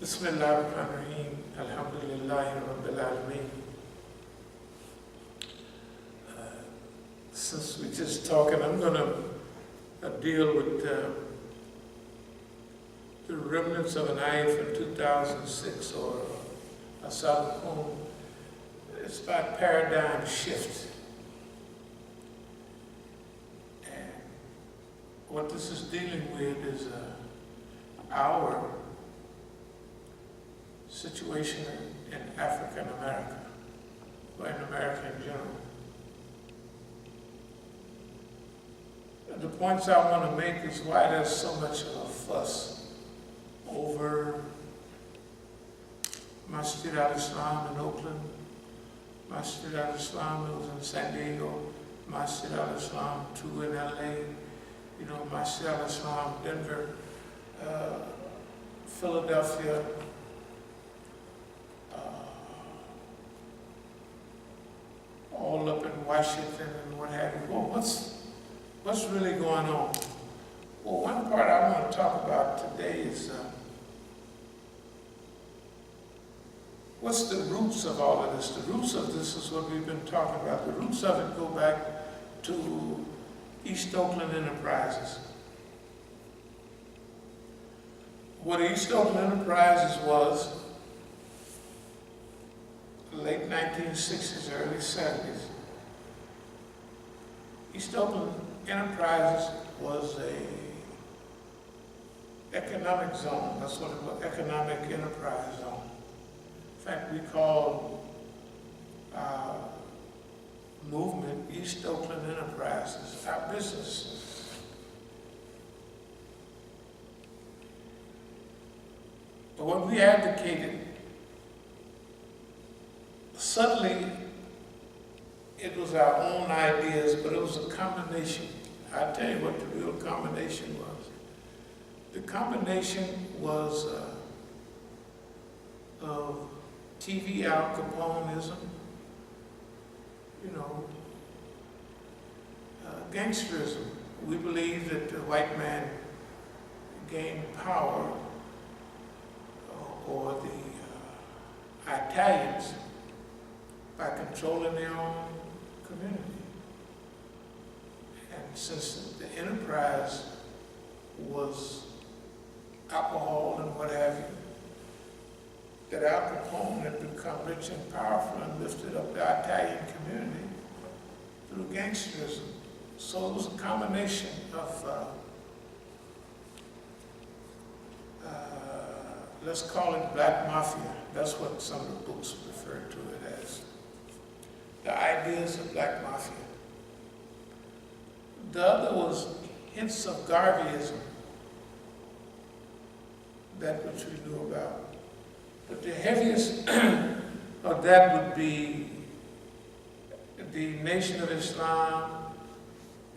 Bismillahirrahmanirrahim. Alhamdulillahi Rabbil Alameen. Since we're just talking, I'm going to deal with the remnants of an ayah from 2006, or As-Sabiqun. It's about paradigm shift. And what this is dealing with is our situation in African America, or in America in general. The points I want to make is why there's so much of a fuss over Masjid al-Islam in Oakland, Masjid al-Islam was in San Diego, Masjid al-Islam 2 in LA, Masjid al-Islam Denver, Philadelphia, all up in Washington and what have you. Well, what's really going on? Well, one part I want to talk about today is what's the roots of all of this? The roots of this is what we've been talking about. The roots of it go back to East Oakland Enterprises. What East Oakland Enterprises was, late 1960s, early 70s. East Oakland Enterprises was a economic zone. That's what it was, economic enterprise zone. In fact, we call our movement East Oakland Enterprises, our businesses. But what we advocated, suddenly, it was our own ideas, but it was a combination. I'll tell you what the real combination was. The combination was of TV Al Caponeism, gangsterism. We believe that the white man gained power, or the Italians, by controlling their own community. And since the enterprise was alcohol and what have you, that Al Capone had become rich and powerful and lifted up the Italian community through gangsterism. So it was a combination of, let's call it black mafia. That's what some of the books refer to it as. The ideas of black mafia. The other was hints of Garveyism, that which we knew about. But the heaviest of that would be the Nation of Islam,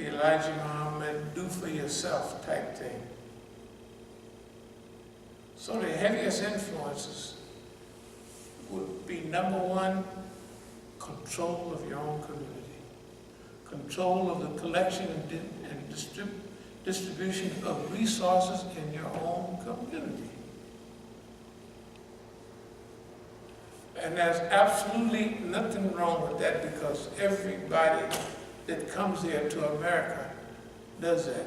Elijah Muhammad, do for yourself type thing. So the heaviest influences would be, number one, control of your own community. Control of the collection and distribution of resources in your own community. And there's absolutely nothing wrong with that, because everybody that comes here to America does that,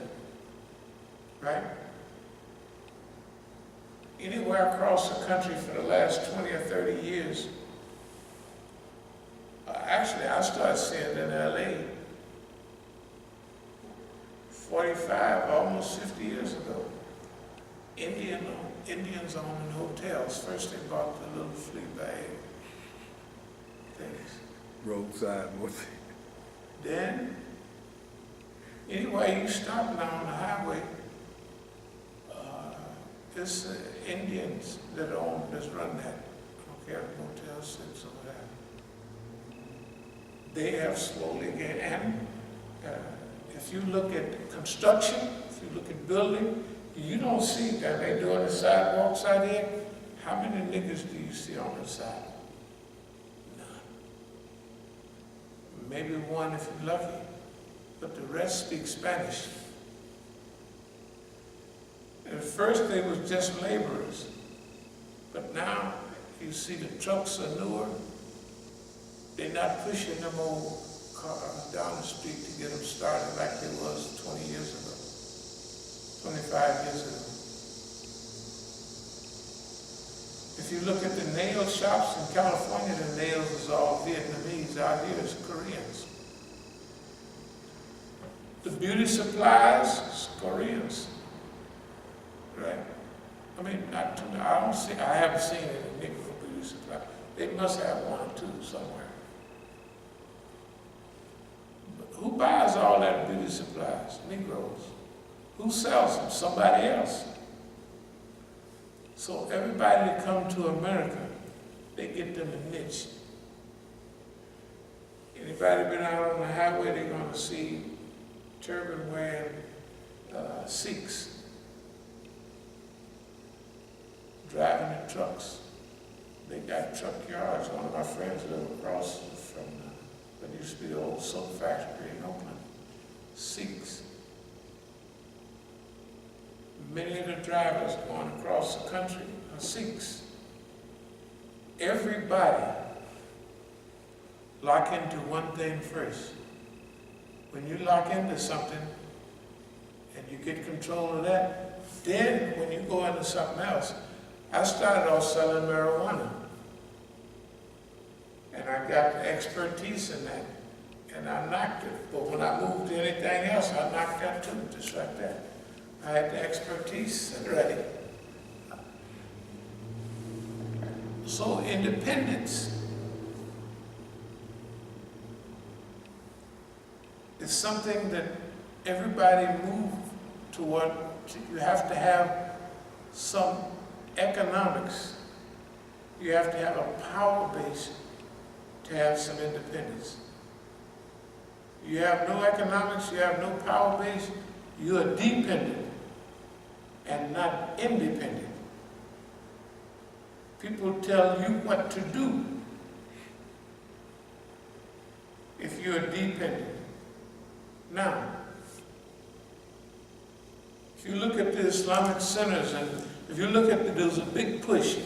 right? Anywhere across the country for the last 20 or 30 years, actually I started seeing it in LA 45, almost 50 years ago. Indians owning hotels. First they bought the little flea bag things. Roadside, Then, anyway, you stop now on the highway, it's Indians that run that. I don't care if Motel 6 or whatever. They have slowly gained, and if you look at construction, if you look at building, you don't see that they doing the sidewalks out here. How many niggas do you see on the side? None. Maybe one if you're lucky, but the rest speak Spanish. At first they was just laborers. But now, you see the trucks are newer. They're not pushing them old cars down the street to get them started like they was 20 years ago, 25 years ago. If you look at the nail shops in California, the nails is all Vietnamese. Out here it's Koreans. The beauty supplies is Koreans, right? I mean, not too, I haven't seen any Negro beauty supply. They must have one or two somewhere. But who buys all that beauty supplies? Negroes. Who sells them? Somebody else. So everybody that come to America, they get them a niche. Anybody been out on the highway, they're gonna see turban wearing Sikhs driving the trucks. They got truck yards. One of my friends lived across from what used to be the old soap factory in Oakland. Sikhs. Many of the drivers going across the country are Sikhs. Everybody lock into one thing first. When you lock into something and you get control of that, then when you go into something else, I started off selling marijuana. And I got the expertise in that. And I knocked it. But when I moved to anything else, I knocked that too, just like that. I had the expertise and ready. So independence is something that everybody moves toward. You have to have some economics. You have to have a power base to have some independence. You have no economics, you have no power base, you are dependent and not independent. People tell you what to do if you're dependent. Now, if you look at the Islamic centers, and if you look at there's a big push.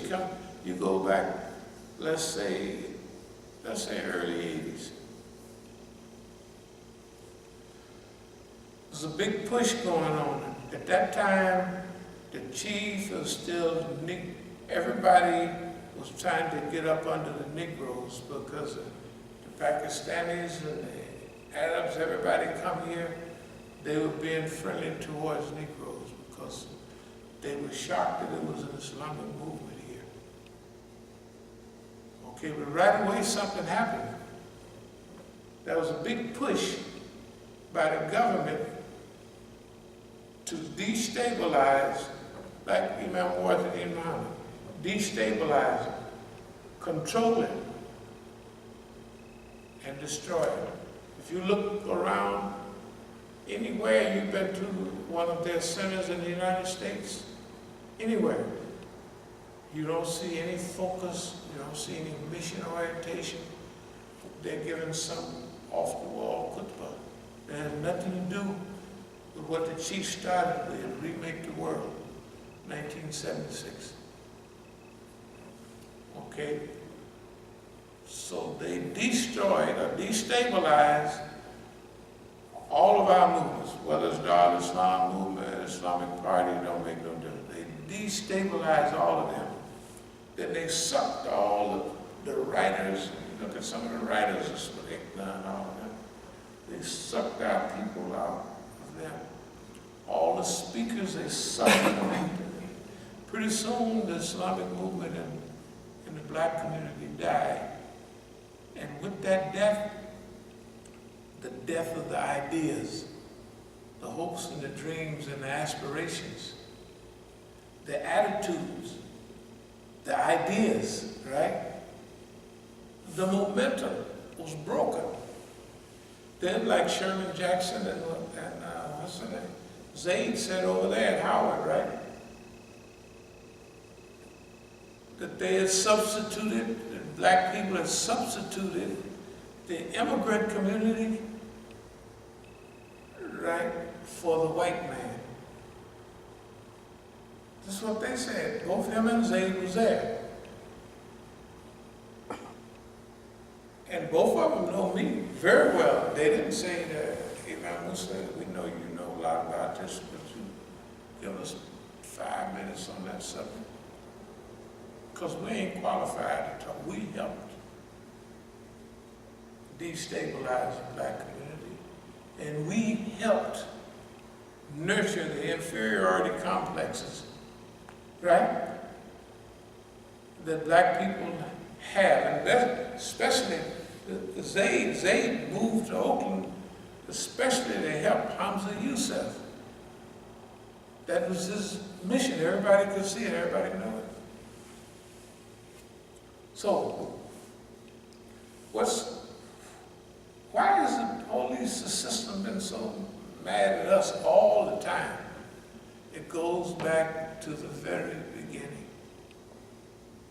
You go back, let's say early 80s. There's a big push going on. At that time, the chief was still, everybody was trying to get up under the Negroes because the Pakistanis and the Arabs, everybody come here, they were being friendly towards Negroes because they were shocked that it was an Islamic movement here. Okay, but right away something happened. There was a big push by the government to destabilize, like Imam was at Imam, destabilize it, control it, and destroy it. If you look around anywhere, you've been to one of their centers in the United States, anywhere, you don't see any focus, you don't see any mission orientation. They're giving some off-the-wall khutbah. It has nothing to do with what the chief started with, Remake the World, 1976. Okay? So they destroyed or destabilized all of our movements, whether it's the Al-Islam movement, Islamic Party, don't make no difference. They destabilized all of them. Then they sucked all the writers. Look at some of the writers, that's what they've done, all of them. They sucked our people out of them. All the speakers, they sucked them out. Pretty soon, the Islamic movement in the black community died. And with that death, the death of the ideas, the hopes and the dreams and the aspirations, the attitudes, the ideas, right? The momentum was broken. Then, like Sherman Jackson and what's the name? Zaid said over there at Howard, right? That they had substituted, that black people had substituted the immigrant community, right, for the white man. That's what they said. Both him and Zayd was there. And both of them know me very well. They didn't say that, Imam Musa, we know you know a lot about this, but you give us 5 minutes on that subject. Because we ain't qualified to talk. We helped destabilize the black community. And we helped nurture the inferiority complexes, right, that black people have. And that, especially Zayd moved to Oakland, especially to help Hamza Yusuf. That was his mission. Everybody could see it, everybody knew it. So, why has the police system been so mad at us all the time? It goes back to the very beginning.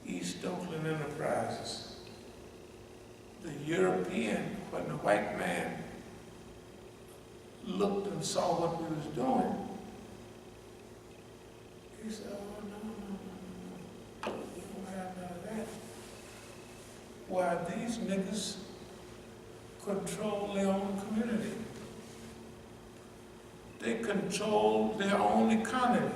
East Oakland Enterprises. The European, when the white man looked and saw what we was doing, he said, oh, no, we don't have none of that. Why, these niggas control their own community. They control their own economy.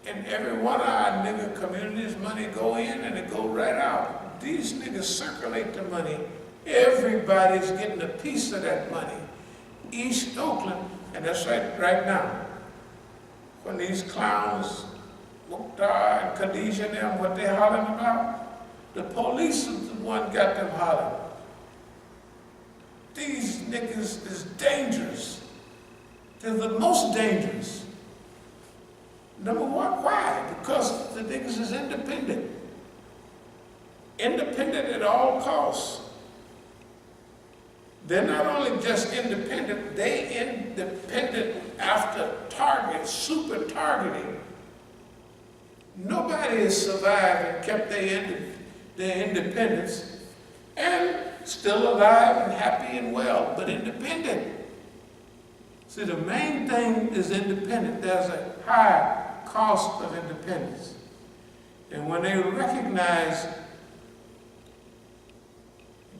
And every one of our nigga communities, money go in and it go right out. These niggas circulate the money. Everybody's getting a piece of that money. East Oakland, and that's right now. When these clowns, Mukhtar and Khadijah and them, what they hollering about, the police is the one got them hollering. These niggas is dangerous. They're the most dangerous. Number one, why? Because the niggas is independent. Independent at all costs. They're not only just independent, they independent after target, super targeting. Nobody has survived and kept their independence and still alive and happy and well, but independent. See, the main thing is independent. There's a high cost of independence. And when they recognize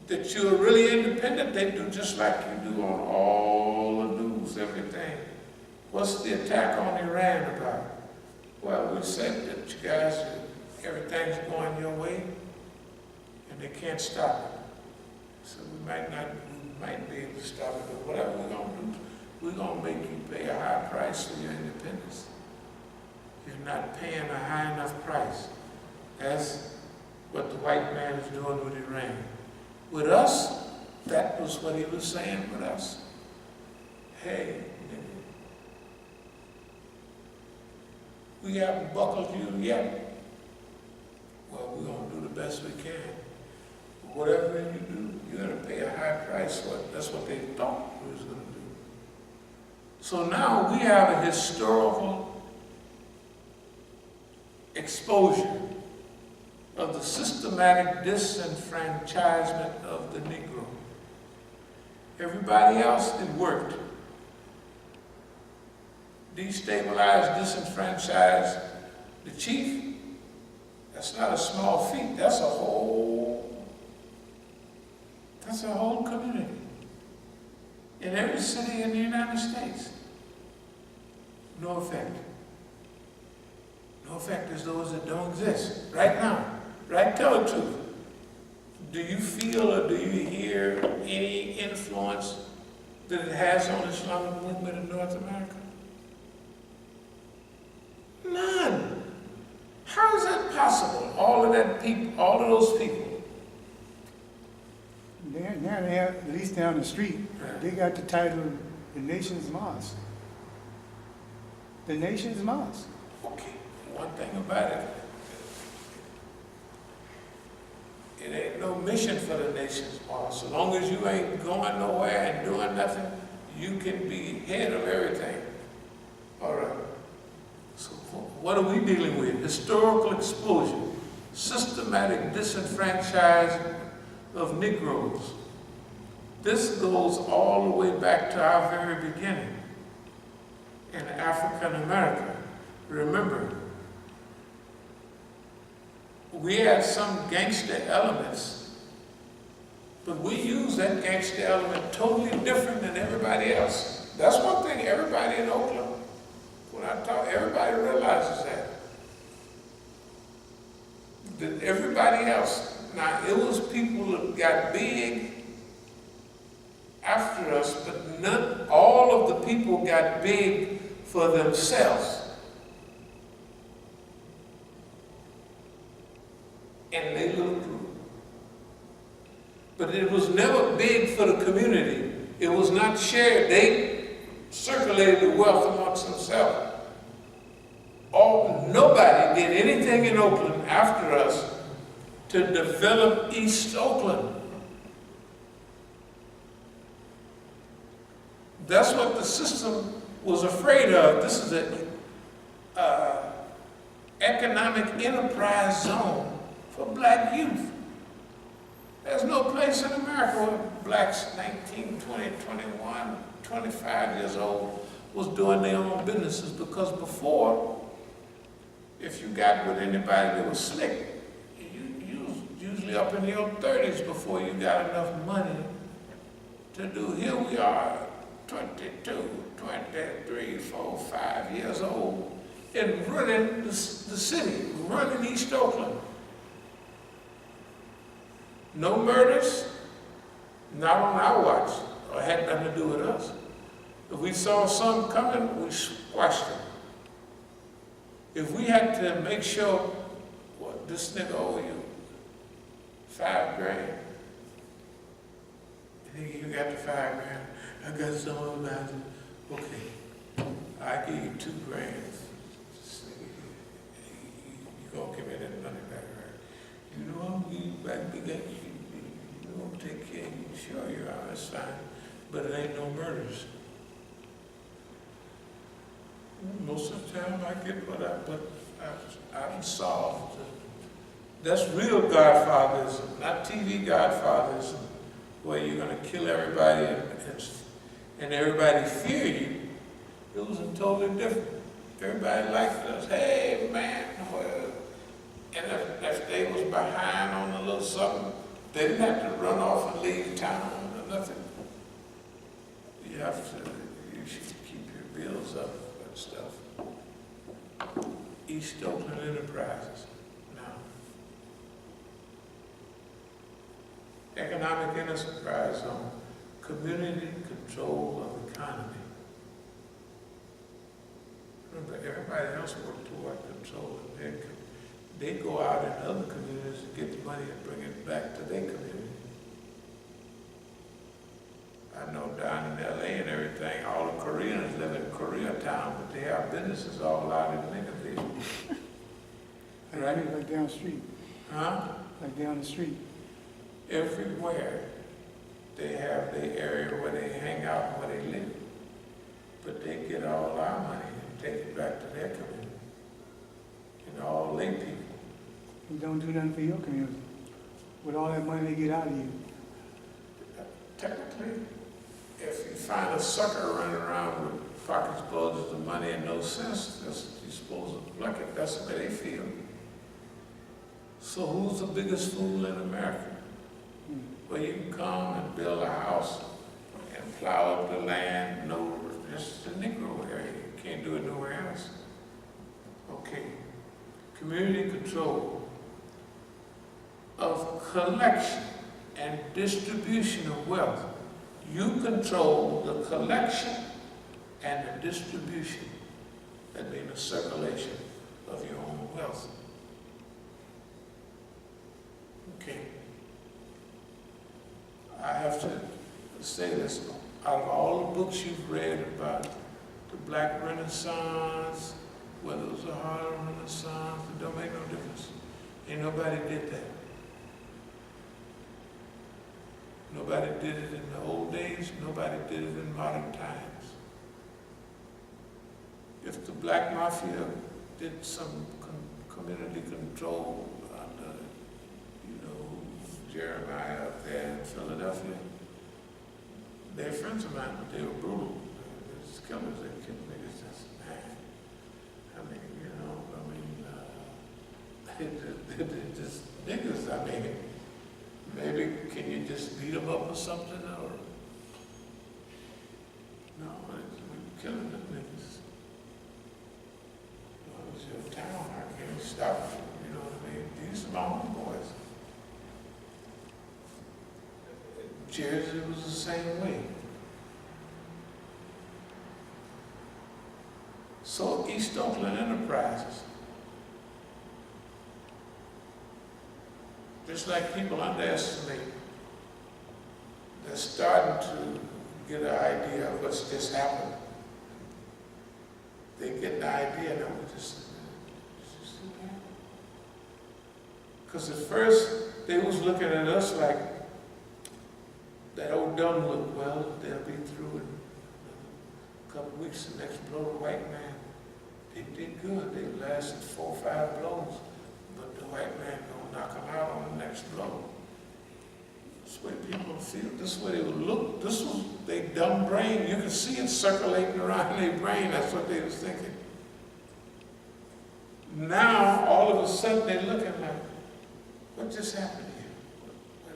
that you're really independent, they do just like you do on all the news, everything. What's the attack on Iran about? Well, we said that you guys, everything's going your way, and they can't stop it. So we might be able to stop it, but whatever we're going to do, we're going to make you pay a high price for your independence. You're not paying a high enough price. That's what the white man is doing with Iran. With us, that was what he was saying with us. Hey, nigga, we haven't buckled you yet. Well, we're going to do the best we can. But whatever you do, you're going to pay a high price for it. That's what they thought we was going to do. So now we have a historical exposure of the systematic disenfranchisement of the Negro. Everybody else, it worked. Destabilized, disenfranchised the chief. That's not a small feat. That's a whole community in every city in the United States. No effect. No effect as those that don't exist right now. Right? Tell the truth. Do you feel or do you hear any influence that it has on the Islamic movement in North America? None. How is that possible? All of those people. Now they have, at least down the street, they got the title, the nation's mosque. The nation's mosque. Okay, one thing about it, it ain't no mission for the nation's mosque. So long as you ain't going nowhere and doing nothing, you can be head of everything. All right. So what are we dealing with? Historical exposure, systematic disenfranchisement of Negroes. This goes all the way back to our very beginning in African America. Remember, we had some gangster elements, but we use that gangster element totally different than everybody else. That's one thing everybody in Oakland, when I talk, everybody realizes that. That everybody else, now it was people that got big after us, but all of the people got big for themselves. And they little group. But it was never big for the community. It was not shared. They circulated the wealth amongst themselves. Nobody did anything in Oakland after us to develop East Oakland. That's what the system was afraid of. This is an economic enterprise zone for black youth. There's no place in America where blacks 19, 20, 21, 25 years old was doing their own businesses, because before, if you got with anybody that was slick, you was usually up in your 30s before you got enough money to do. Here we are, 22, 23, 4, 5 years old, and running the city, running East Oakland. No murders, not on our watch, or had nothing to do with us. If we saw some coming, we squashed them. If we had to make sure, well, this nigga owe you $5 grand, you got the $5 grand, I got some of that, okay, I give you $2 grand. You gonna give me that money back, right? You know I'm gonna give you back big, you know I'm gonna take care of you, sure you're out, that's fine, but it ain't no murders. Most of the time I get what I've solved. That's real godfatherism, not TV godfatherism, where you're going to kill everybody and everybody fear you. It was totally different. Everybody liked us. Hey, man. And if they was behind on a little something, they didn't have to run off and leave town or nothing. You should keep your bills up. Stuff. East Oakland Enterprises. Now, economic enterprise zone, community control of economy. Remember, everybody else worked toward control. They go out in other communities and get the money and bring it back to their community. I know down in LA and everything, all the Koreans live in Koreatown, but they have businesses all out in Lincolnville. Right? Like down the street. Huh? Like down the street. Everywhere they have their area where they hang out and where they live. But they get all our money and take it back to their community. And all their people. You don't do nothing for your community. With all that money they get out of you. Technically, if you find a sucker running around with pockets bulges of money and no sense, you're supposed to pluck it. That's the way they feel. So who's the biggest fool in America? Where you can come and build a house and plow up the land. No, it's the Negro area. You can't do it nowhere else. Okay. Community control of collection and distribution of wealth. You control the collection and the distribution, that means the circulation of your own wealth. Okay. I have to say this, out of all the books you've read about the Black Renaissance, whether it was the Harlem Renaissance, it don't make no difference. Ain't nobody did that. Nobody did it in the old days, nobody did it in modern times. If the Black Mafia did some community control under, Jeremiah up there in Philadelphia, they're friends of mine, but they were brutal. There's killers, they killed niggas, man. I mean, It just niggas, I mean, maybe can you just beat them up or something, or? No, we're killing them niggas. Well, it was your town, I can't stop you, you know what I mean? These are my homeboys. Jersey was the same way. So East Oakland Enterprises, just like people underestimate, they're starting to get an idea of what's just happened. They get the idea that we just because at first they was looking at us like that old dumb look. Well, they'll be through in a couple of weeks. The next blow, the white man, they did good. They lasted 4 or 5 blows, but the white man gonna knock them out on the next blow. That's the way people feel. This is the way they would look. This was their dumb brain. You can see it circulating around their brain. That's what they was thinking. Now, all of a sudden, they're looking like, what just happened here?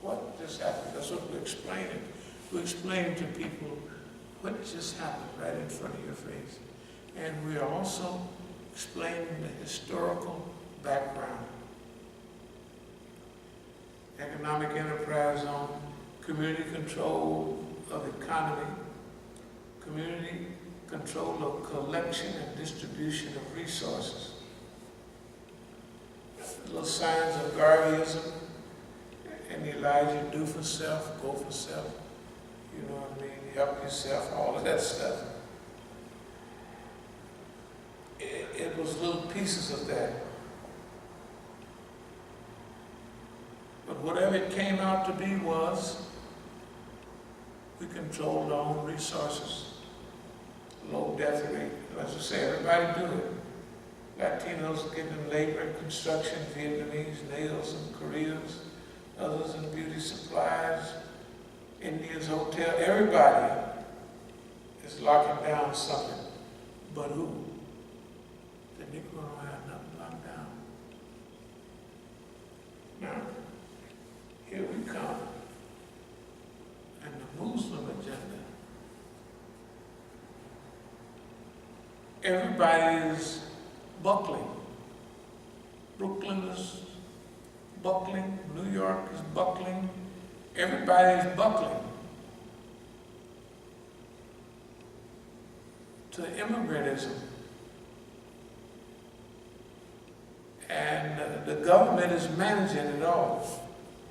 What just happened? That's what we're explaining. We're explaining to people what just happened right in front of your face. And we're also explaining the historical background. Economic enterprise zone, community control of economy, community control of collection and distribution of resources. Little signs of Garveyism, and Elijah, do for self, go for self, you know what I mean, help yourself, all of that stuff. It was little pieces of that. But whatever it came out to be was, we controlled our own resources, low death rate. As I say, everybody do it. Latinos getting in labor and construction, Vietnamese, nails and Koreans, others in beauty supplies, Indians, hotel, everybody is locking down something. But who? The Negro don't have nothing locked down. Now, here we come. And the Muslim agenda. Everybody is buckling. Brooklyn is buckling. New York is buckling. Everybody is buckling to immigrantism. And the government is managing it all.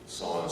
So